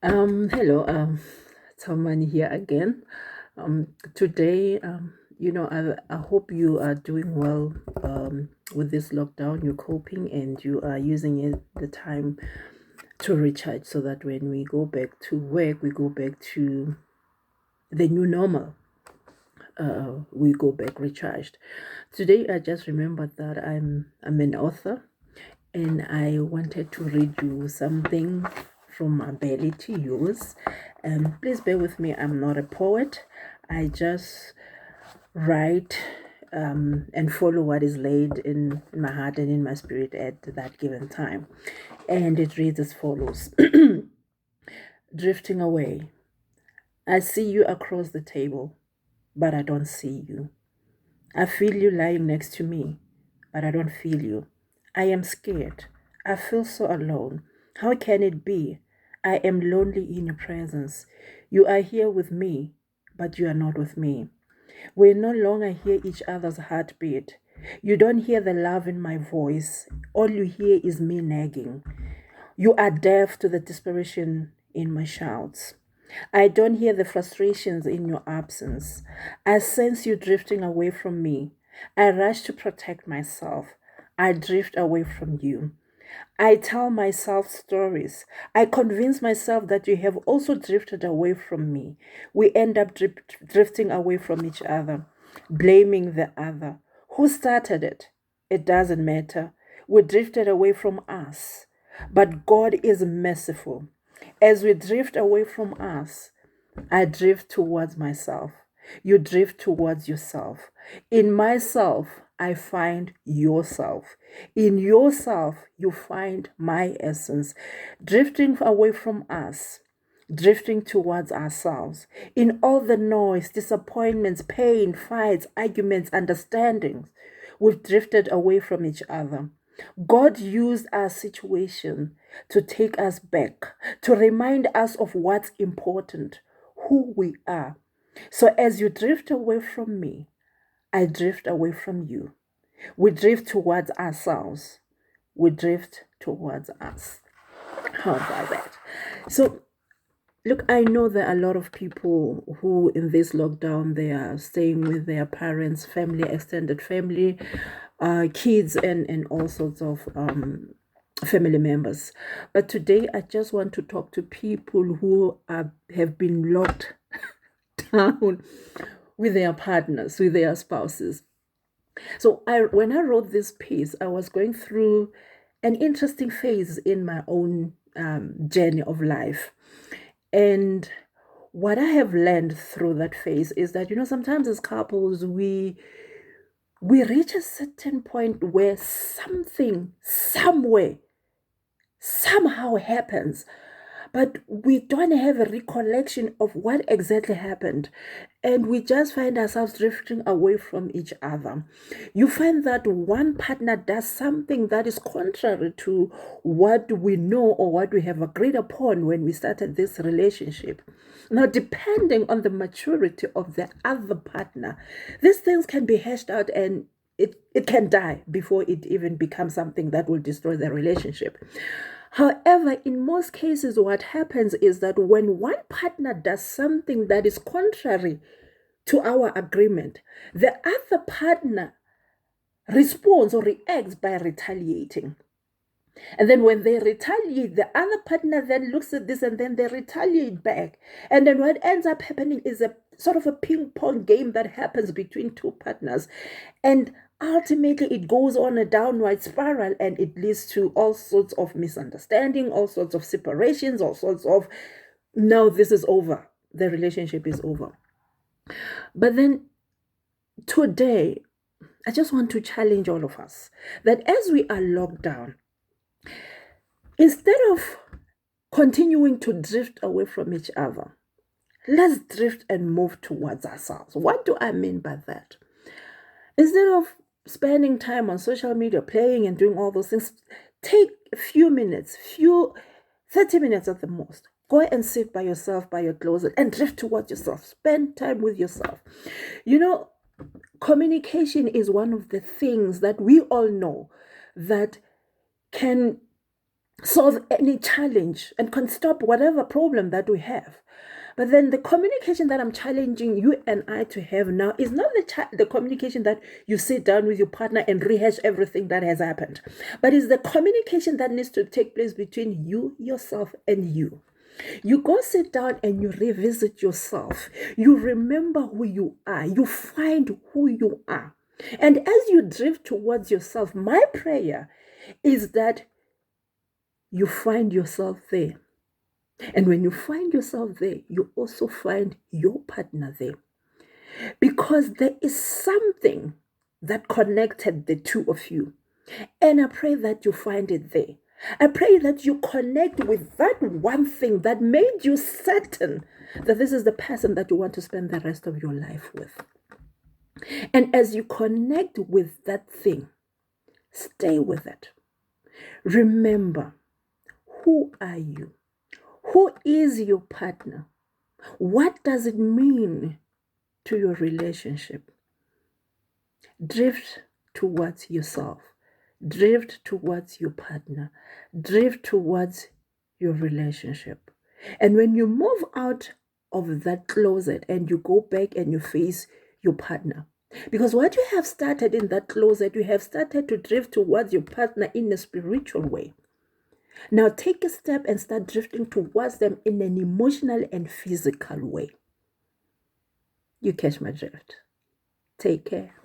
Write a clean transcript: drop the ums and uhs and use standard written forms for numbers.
Hello, Tomani here again. Today, I hope you are doing well with this lockdown. You're coping and you are using the time to recharge so that when we go back to work, we go back to the new normal. We go back recharged. Today, I just remembered that I'm an author and I wanted to read you something from my belly to yours. Please bear with me, I'm not a poet. I just write and follow what is laid in my heart and in my spirit at that given time. And it reads as follows. Drifting away. I see you across the table, but I don't see you. I feel you lying next to me, but I don't feel you. I am scared. I feel so alone. How can it be? I am lonely in your presence. You are here with me, but you are not with me. We no longer hear each other's heartbeat. You don't hear the love in my voice. All you hear is me nagging. You are deaf to the desperation in my shouts. I don't hear the frustrations in your absence. I sense you drifting away from me. I rush to protect myself. I drift away from you. I tell myself stories. I convince myself that you have also drifted away from me. We end up drifting away from each other, blaming the other. Who started it? It doesn't matter. We drifted away from us. But God is merciful. As we drift away from us, I drift towards myself. You drift towards yourself. In myself, I find yourself. In yourself, you find my essence. Drifting away from us, drifting towards ourselves. In all the noise, disappointments, pain, fights, arguments, understandings, we've drifted away from each other. God used our situation to take us back, to remind us of what's important, who we are. So as you drift away from me, I drift away from you. We drift towards ourselves. We drift towards us. How about that? So, look, I know there are a lot of people who, in this lockdown, they are staying with their parents, family, extended family, kids, and all sorts of family members. But today, I just want to talk to people who have been locked down with their partners, with their spouses. So when I wrote this piece, I was going through an interesting phase in my own journey of life. And what I have learned through that phase is that, sometimes as couples, we reach a certain point where something, somewhere, somehow happens, but we don't have a recollection of what exactly happened. And we just find ourselves drifting away from each other. You find that one partner does something that is contrary to what we know or what we have agreed upon when we started this relationship. Now, depending on the maturity of the other partner, these things can be hashed out and it can die before it even becomes something that will destroy the relationship. However, in most cases, what happens is that when one partner does something that is contrary to our agreement, the other partner responds or reacts by retaliating. And then when they retaliate, the other partner then looks at this and then they retaliate back. And then what ends up happening is a sort of a ping pong game that happens between two partners. And ultimately, it goes on a downward spiral and it leads to all sorts of misunderstanding, all sorts of separations, all sorts of now this is over. The relationship is over. But then today, I just want to challenge all of us that as we are locked down, instead of continuing to drift away from each other, let's drift and move towards ourselves. What do I mean by that? Instead of spending time on social media, playing and doing all those things, take a few minutes, 30 minutes at the most. Go and sit by yourself, by your closet, and drift towards yourself. Spend time with yourself. You know, communication is one of the things that we all know that can solve any challenge and can stop whatever problem that we have. But then the communication that I'm challenging you and I to have now is not the communication that you sit down with your partner and rehash everything that has happened, but is the communication that needs to take place between you, yourself, and you. You go sit down and you revisit yourself. You remember who you are. You find who you are. And as you drift towards yourself, my prayer is that you find yourself there. And when you find yourself there, you also find your partner there. Because there is something that connected the two of you. And I pray that you find it there. I pray that you connect with that one thing that made you certain that this is the person that you want to spend the rest of your life with. And as you connect with that thing, stay with it. Remember, who are you? Who is your partner? What does it mean to your relationship? Drift towards yourself. Drift towards your partner. Drift towards your relationship. And when you move out of that closet and you go back and you face your partner, because what you have started in that closet, you have started to drift towards your partner in a spiritual way. Now take a step and start drifting towards them in an emotional and physical way. You catch my drift. Take care.